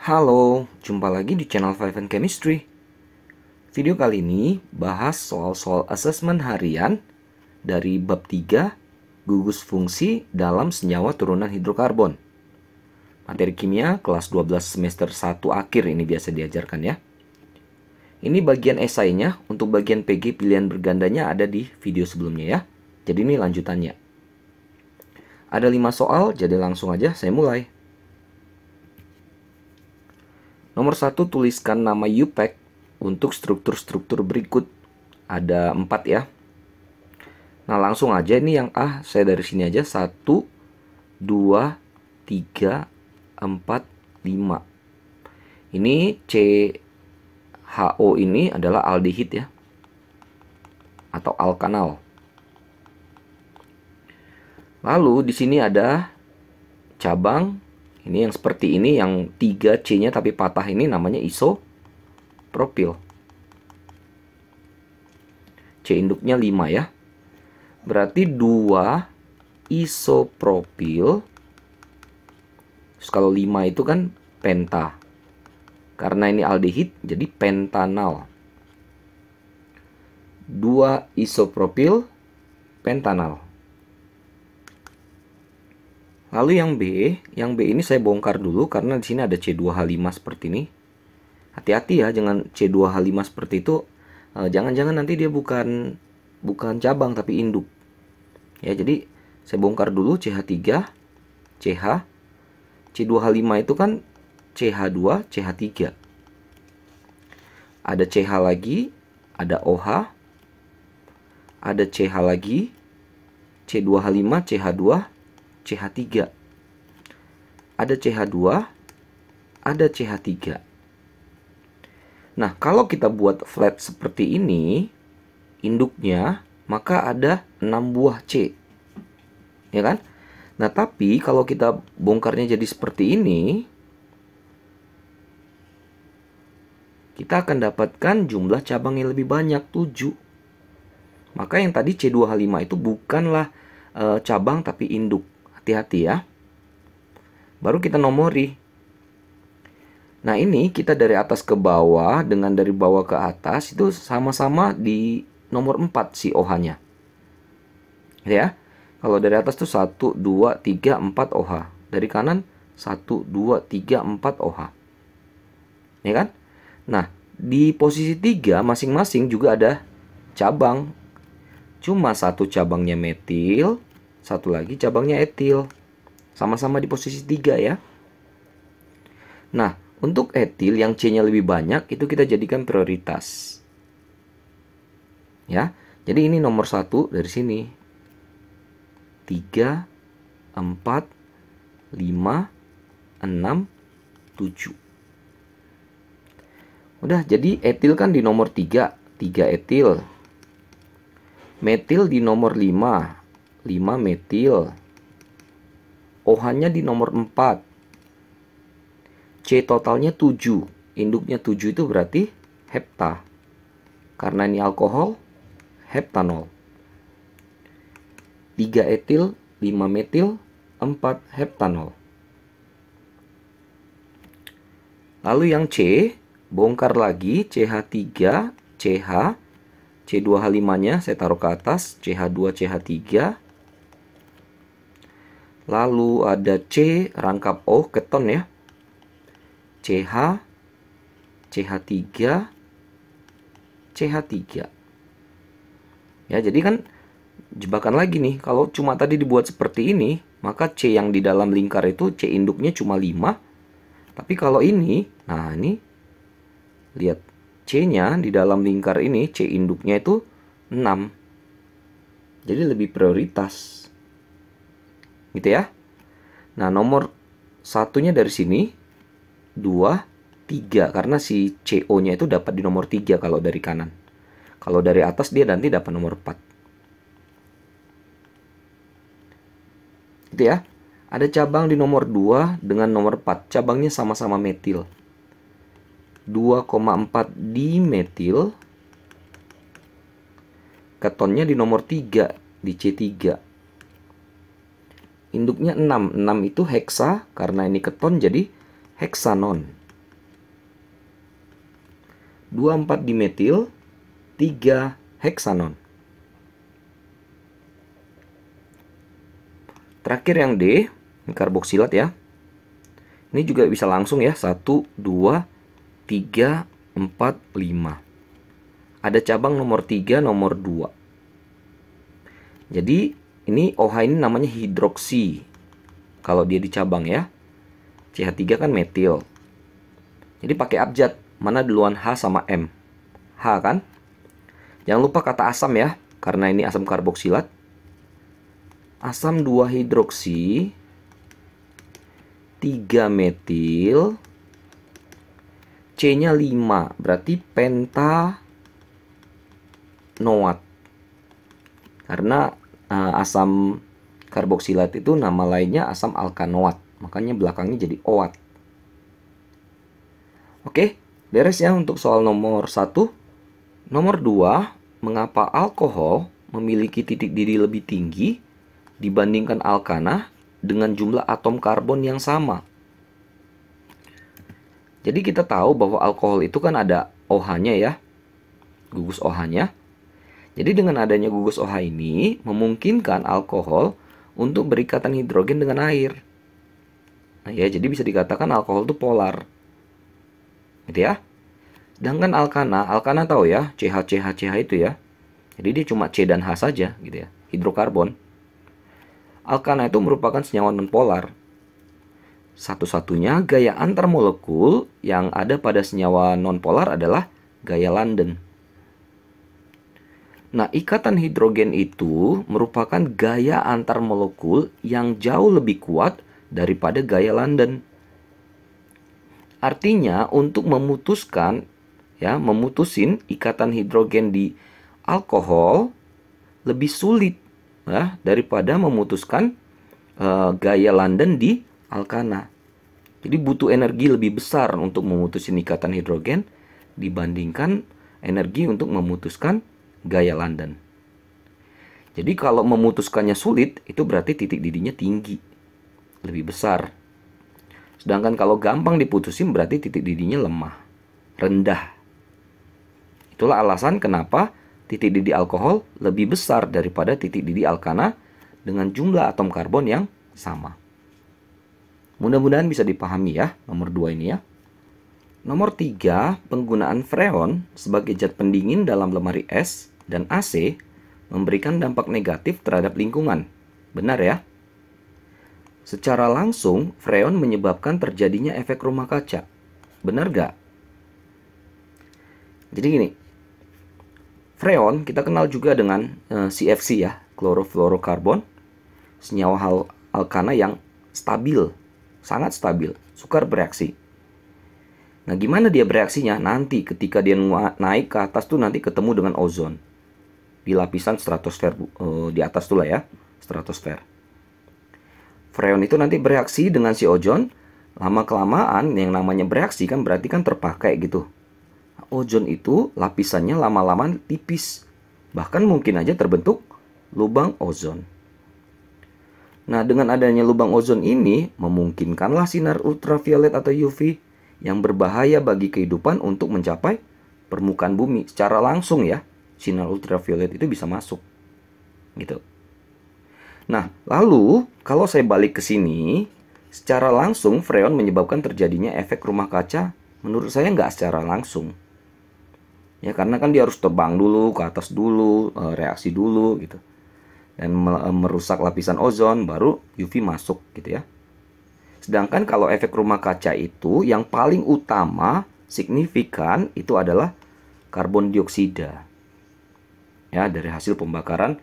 Halo, jumpa lagi di channel Five and Chemistry. Video kali ini bahas soal-soal asesmen harian dari bab 3 gugus fungsi dalam senyawa turunan hidrokarbon. Materi kimia kelas 12 semester 1 akhir ini biasa diajarkan ya. Ini bagian esainya, untuk bagian PG pilihan bergandanya ada di video sebelumnya ya. Jadi ini lanjutannya. Ada 5 soal, jadi langsung aja saya mulai. Nomor 1, tuliskan nama UPAC untuk struktur-struktur berikut. Ada 4 ya. Nah langsung aja, ini yang A saya dari sini aja. 1, 2, 3, 4, 5. Ini CHO ini adalah aldehid ya, atau alkanal. Lalu di sini ada cabang. Ini yang seperti ini, yang 3C-nya tapi patah ini namanya isopropil. C induknya 5 ya. Berarti 2 isopropil. Terus kalau 5 itu kan penta. Karena ini aldehid jadi pentanal. 2 isopropil pentanal. Lalu yang B ini saya bongkar dulu karena di sini ada C2H5 seperti ini. Hati-hati ya, jangan C2H5 seperti itu. Jangan-jangan nanti dia bukan cabang tapi induk. Ya, jadi saya bongkar dulu CH3, CH. C2H5 itu kan CH2, CH3. Ada CH lagi, ada OH. Ada CH lagi, C2H5, CH2, CH3. Ada CH2, ada CH3. Nah, kalau kita buat flat seperti ini, induknya, maka ada 6 buah C. Ya kan? Nah, tapi kalau kita bongkarnya jadi seperti ini, kita akan dapatkan jumlah cabang yang lebih banyak, 7. Maka yang tadi C2H5 itu bukanlah cabang tapi induk. Hati-hati ya. Baru kita nomori. Nah ini kita dari atas ke bawah dengan dari bawah ke atas itu sama-sama di nomor 4 si OH-nya. Ya. Kalau dari atas tuh 1, 2, 3, 4 OH. Dari kanan 1, 2, 3, 4 OH. Ya kan? Nah di posisi 3 masing-masing juga ada cabang. Cuma satu cabangnya metil, satu lagi cabangnya etil. Sama-sama di posisi 3 ya. Nah, untuk etil yang C-nya lebih banyak itu kita jadikan prioritas. Ya. Jadi ini nomor 1 dari sini. 3, 4, 5, 6, 7. Udah, jadi etil kan di nomor 3. 3 etil. Metil di nomor 5. 5 metil. OH-nya di nomor 4. C totalnya 7. Induknya 7 itu berarti hepta. Karena ini alkohol, heptanol. 3 etil, 5 metil, 4 heptanol. Lalu yang C, bongkar lagi CH3, CH. C2H5-nya saya taruh ke atas, CH2, CH3. Lalu ada C, rangkap O, keton ya. CH, CH3, CH3. Ya, jadi kan jebakan lagi nih. Kalau cuma tadi dibuat seperti ini, maka C yang di dalam lingkar itu C induknya cuma 5. Tapi kalau ini, nah ini, lihat. C-nya di dalam lingkar ini, C induknya itu 6. Jadi lebih prioritas. Gitu ya. Nah, nomor satunya dari sini 2, 3. Karena si CO-nya itu dapat di nomor 3 kalau dari kanan. Kalau dari atas dia nanti dapat nomor 4. Gitu ya. Ada cabang di nomor 2 dengan nomor 4. Cabangnya sama-sama metil. 2,4 dimetil. Ketonnya di nomor 3, di C3. Induknya 6. 6 itu heksa, karena ini keton jadi heksanon. 2,4-dimetil 3 heksanon. Terakhir yang D, ini karboksilat ya. Ini juga bisa langsung ya, 1, 2, 3, 4, 5. Ada cabang nomor 3, nomor 2. Jadi ini OH ini namanya hidroksi. Kalau dia dicabang ya. CH3 kan metil. Jadi pakai abjad, mana duluan H sama M? H kan? Jangan lupa kata asam ya, karena ini asam karboksilat. Asam 2 hidroksi 3 metil, C-nya 5, berarti pentanoat. Karena asam karboksilat itu nama lainnya asam alkanoat, makanya belakangnya jadi oat. Oke, beres ya untuk soal nomor 1. Nomor 2, mengapa alkohol memiliki titik didih lebih tinggi dibandingkan alkana dengan jumlah atom karbon yang sama? Jadi kita tahu bahwa alkohol itu kan ada OH-nya ya, gugus OH-nya. Jadi dengan adanya gugus OH ini memungkinkan alkohol untuk berikatan hidrogen dengan air. Nah ya, jadi bisa dikatakan alkohol itu polar. Gitu ya. Sedangkan alkana tahu ya, CH itu ya. Jadi dia cuma C dan H saja gitu ya, hidrokarbon. Alkana itu merupakan senyawa nonpolar. Satu-satunya gaya antar molekul yang ada pada senyawa nonpolar adalah gaya London. Nah, ikatan hidrogen itu merupakan gaya antar molekul yang jauh lebih kuat daripada gaya London. Artinya untuk memutusin ikatan hidrogen di alkohol lebih sulit ya, daripada memutuskan gaya London di alkana. Jadi butuh energi lebih besar untuk memutuskan ikatan hidrogen dibandingkan energi untuk memutuskan gaya London. Jadi kalau memutuskannya sulit, itu berarti titik didihnya tinggi, lebih besar. Sedangkan kalau gampang diputusin berarti titik didihnya lemah, rendah. Itulah alasan kenapa titik didih alkohol lebih besar daripada titik didih alkana dengan jumlah atom karbon yang sama. Mudah-mudahan bisa dipahami ya nomor 2 ini ya. Nomor 3, penggunaan freon sebagai zat pendingin dalam lemari es dan AC memberikan dampak negatif terhadap lingkungan. Benar ya? Secara langsung, freon menyebabkan terjadinya efek rumah kaca. Benar gak? Jadi gini, freon kita kenal juga dengan CFC ya, klorofluorokarbon, senyawa alkana yang stabil, sangat stabil, sukar bereaksi. Nah, gimana dia bereaksinya? Nanti ketika dia naik ke atas tuh nanti ketemu dengan ozon di lapisan stratosfer di atas tuh lah ya, stratosfer. Freon itu nanti bereaksi dengan si ozon, lama-kelamaan yang namanya bereaksi kan berarti kan terpakai gitu. Ozon itu lapisannya lama-lama tipis, bahkan mungkin aja terbentuk lubang ozon. Nah, dengan adanya lubang ozon ini memungkinkanlah sinar ultraviolet atau UV yang berbahaya bagi kehidupan untuk mencapai permukaan bumi secara langsung ya. Sinar ultraviolet itu bisa masuk gitu. Nah, lalu kalau saya balik ke sini, secara langsung freon menyebabkan terjadinya efek rumah kaca. Menurut saya nggak secara langsung. Ya, karena kan dia harus terbang dulu, ke atas dulu, reaksi dulu gitu. Dan merusak lapisan ozon, baru UV masuk gitu ya. Sedangkan kalau efek rumah kaca itu yang paling utama, signifikan itu adalah karbon dioksida. Ya, dari hasil pembakaran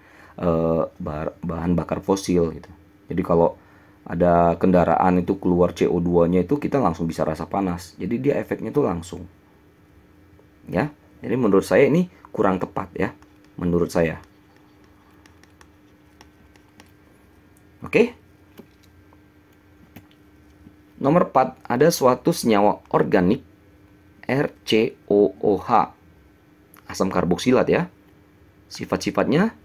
bahan bakar fosil gitu. Jadi kalau ada kendaraan itu keluar CO2-nya itu kita langsung bisa rasa panas. Jadi dia efeknya itu langsung. Ya. Jadi menurut saya ini kurang tepat ya, menurut saya. Oke. Nomor 4, ada suatu senyawa organik RCOOH, asam karboksilat ya. Sifat-sifatnya: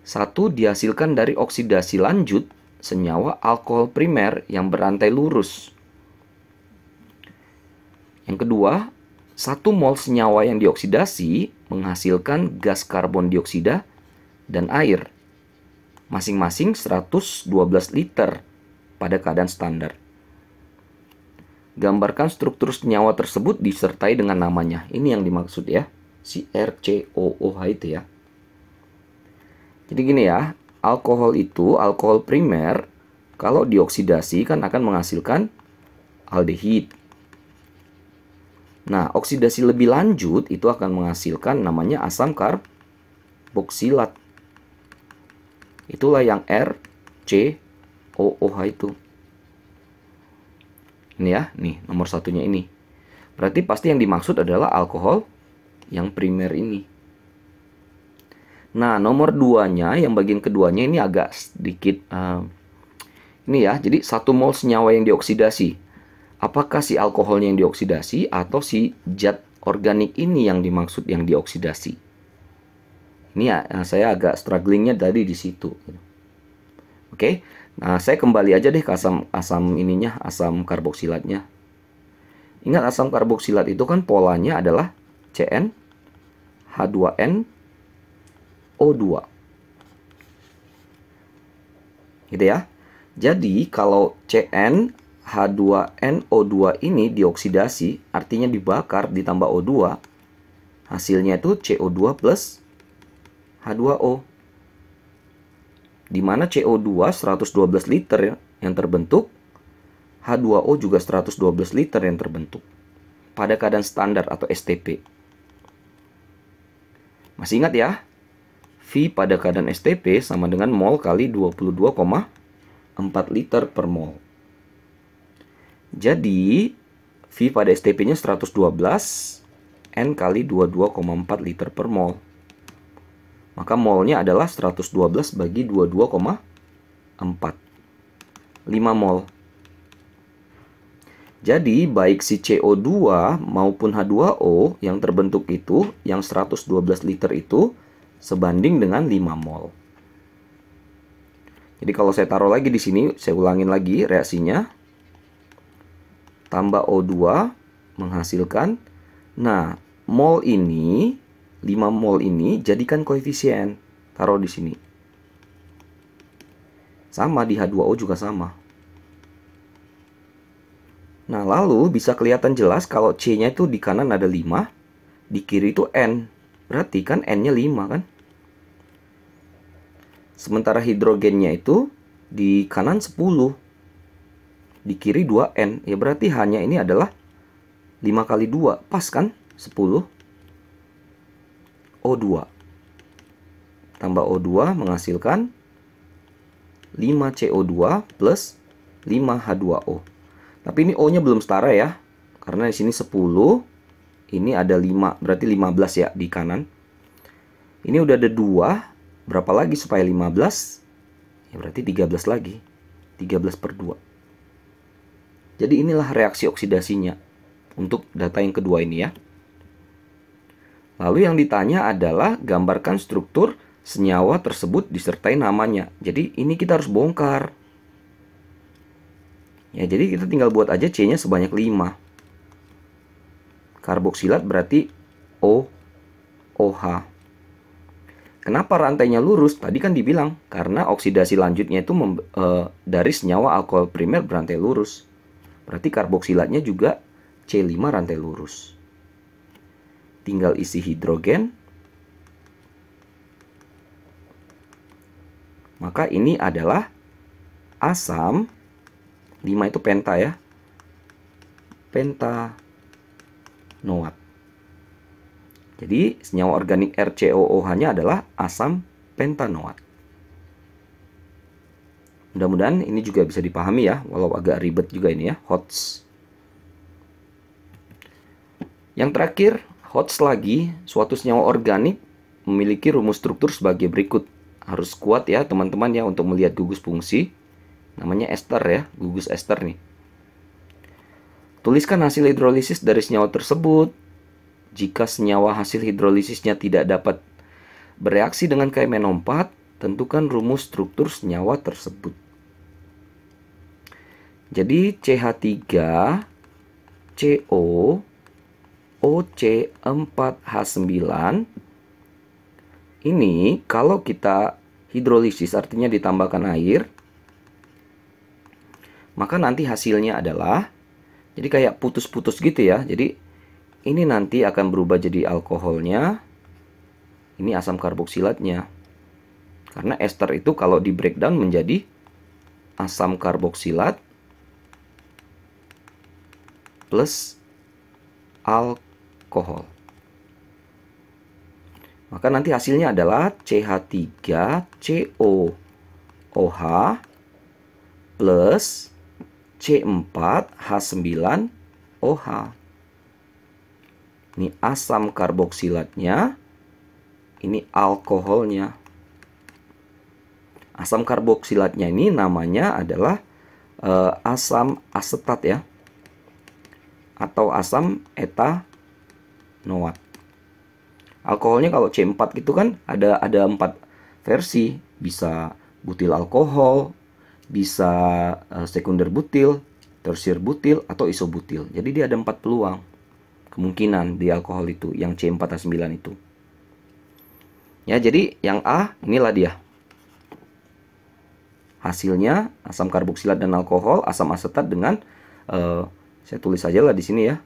1, dihasilkan dari oksidasi lanjut senyawa alkohol primer yang berantai lurus. Yang kedua, 1 mol senyawa yang dioksidasi menghasilkan gas karbon dioksida dan air, masing-masing 112 liter pada keadaan standar. Gambarkan struktur senyawa tersebut disertai dengan namanya. Ini yang dimaksud ya, si RCOOH itu ya. Jadi gini ya, alkohol itu, alkohol primer, kalau dioksidasi kan akan menghasilkan aldehid. Nah, oksidasi lebih lanjut itu akan menghasilkan namanya asam karboksilat. Itulah yang RCOOH itu. Ini ya, nih nomor satunya ini. Berarti pasti yang dimaksud adalah alkohol yang primer ini. Nah, nomor 2-nya, yang bagian keduanya ini agak sedikit ini ya, jadi 1 mol senyawa yang dioksidasi. Apakah si alkoholnya yang dioksidasi atau si zat organik ini yang dimaksud yang dioksidasi? Ini ya, saya agak strugglingnya tadi di situ. Oke, nah saya kembali aja deh ke asam ininya, asam karboksilatnya. Ingat asam karboksilat itu kan polanya adalah CN H2N O2. Gitu ya. Jadi kalau CN H2NO2 ini dioksidasi, artinya dibakar ditambah O2, hasilnya itu CO2 plus H2O. Di mana CO2 112 liter yang terbentuk, H2O juga 112 liter yang terbentuk pada keadaan standar atau STP. Masih ingat ya? V pada keadaan STP sama dengan mol kali 22,4 liter per mol. Jadi, V pada STP-nya 112, N kali 22,4 liter per mol. Maka molnya adalah 112 bagi 22,4. 5 mol. Jadi, baik si CO2 maupun H2O yang terbentuk itu, yang 112 liter itu, sebanding dengan 5 mol. Jadi kalau saya taruh lagi di sini, saya ulangin lagi reaksinya. Tambah O2 menghasilkan, nah mol ini 5 mol ini jadikan koefisien, taruh di sini. Sama di H2O juga sama. Nah, lalu bisa kelihatan jelas kalau C-nya itu di kanan ada 5, di kiri itu N. Berarti kan N-nya 5 kan? Sementara hidrogennya itu di kanan 10. Di kiri 2N. Ya berarti hanya ini adalah 5 kali 2. Pas kan? 10. O2. Tambah O2 menghasilkan 5 CO2 plus 5 H2O. Tapi ini O-nya belum setara ya. Karena di sini 10. Ini ada 5. Berarti 15 ya di kanan. Ini udah ada 2. Berapa lagi supaya 15? Ya berarti 13 lagi. 13 per 2. Jadi inilah reaksi oksidasinya untuk data yang kedua ini ya. Lalu yang ditanya adalah gambarkan struktur senyawa tersebut disertai namanya. Jadi ini kita harus bongkar. Ya, jadi kita tinggal buat aja C-nya sebanyak 5. Karboksilat berarti OH. Kenapa rantainya lurus? Tadi kan dibilang karena oksidasi lanjutnya itu dari senyawa alkohol primer berantai lurus. Berarti karboksilatnya juga C5 rantai lurus. Tinggal isi hidrogen. Maka ini adalah asam 5 itu penta ya. Pentanoat. Jadi senyawa organik RCOOH-nya adalah asam pentanoat. Mudah-mudahan ini juga bisa dipahami ya, walau agak ribet juga ini ya, HOTS. Yang terakhir, HOTS lagi, suatu senyawa organik memiliki rumus struktur sebagai berikut. Harus kuat ya teman-teman ya untuk melihat gugus fungsi. Namanya ester ya, gugus ester nih. Tuliskan hasil hidrolisis dari senyawa tersebut. Jika senyawa hasil hidrolisisnya tidak dapat bereaksi dengan KMNO4, tentukan rumus struktur senyawa tersebut. Jadi CH3CO COC4H9 ini kalau kita hidrolisis, artinya ditambahkan air, maka nanti hasilnya adalah jadi kayak putus-putus gitu ya. Jadi ini nanti akan berubah jadi alkoholnya, ini asam karboksilatnya. Karena ester itu kalau di breakdown menjadi asam karboksilat plus alkohol. Maka nanti hasilnya adalah CH3COOH plus C4H9OH. Ini asam karboksilatnya, ini alkoholnya. Asam karboksilatnya ini namanya adalah asam asetat ya, atau asam etanoat. Alkoholnya kalau C4 gitu kan ada 4 versi, bisa butil alkohol, bisa sekunder butil, tersier butil, atau isobutil. Jadi dia ada 4 peluang kemungkinan di alkohol itu, yang C4H9 itu. Ya, jadi yang A inilah dia. Hasilnya asam karboksilat dan alkohol, asam asetat dengan saya tulis saja lah di sini ya,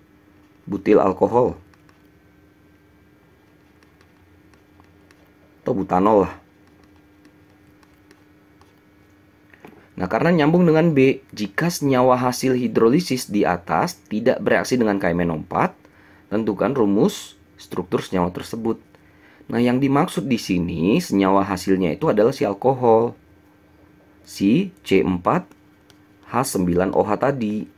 butil alkohol atau butanol lah. Nah, karena nyambung dengan B, jika senyawa hasil hidrolisis di atas tidak bereaksi dengan KMNO4, tentukan rumus struktur senyawa tersebut. Nah, yang dimaksud di sini senyawa hasilnya itu adalah si alkohol, si C4H9OH tadi.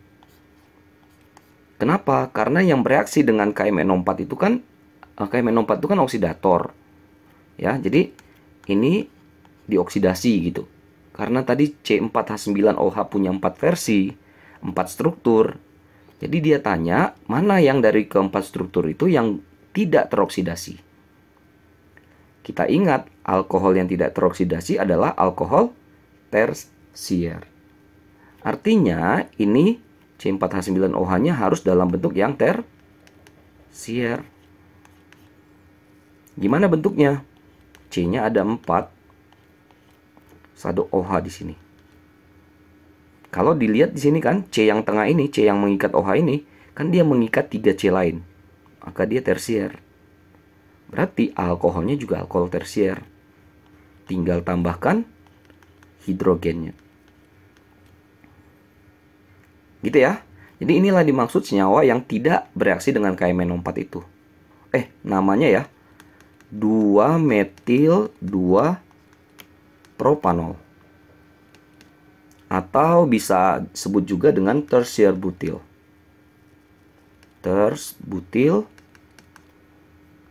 Kenapa? Karena yang bereaksi dengan KMNO4 itu kan KMNO4 itu kan oksidator. Ya, jadi ini dioksidasi gitu. Karena tadi C4H9OH punya 4 versi, 4 struktur. Jadi dia tanya, mana yang dari keempat struktur itu yang tidak teroksidasi? Kita ingat, alkohol yang tidak teroksidasi adalah alkohol tersier. Artinya, ini C4H9OH-nya harus dalam bentuk yang tersier. Gimana bentuknya? C-nya ada 4. Satu OH di sini. Kalau dilihat di sini kan, C yang tengah ini, C yang mengikat OH ini, kan dia mengikat 3 C lain. Maka dia tersier. Berarti alkoholnya juga alkohol tersier. Tinggal tambahkan hidrogennya. Gitu ya. Jadi inilah dimaksud senyawa yang tidak bereaksi dengan KMNO4 itu. Namanya ya, 2-metil-2-propanol. Atau bisa sebut juga dengan tersier butil. Butil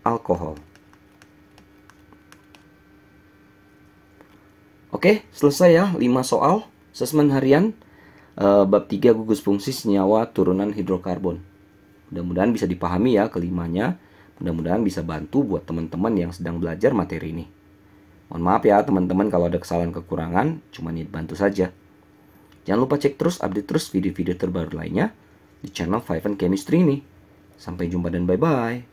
alkohol. Oke, selesai ya 5 soal asesmen harian bab 3 gugus fungsi senyawa turunan hidrokarbon. Mudah-mudahan bisa dipahami ya kelimanya. Mudah-mudahan bisa bantu buat teman-teman yang sedang belajar materi ini. Mohon maaf ya teman-teman kalau ada kesalahan kekurangan, cuma bantu saja. Jangan lupa cek terus, update terus video-video terbaru lainnya di channel Five and Chemistry ini. Sampai jumpa dan bye-bye.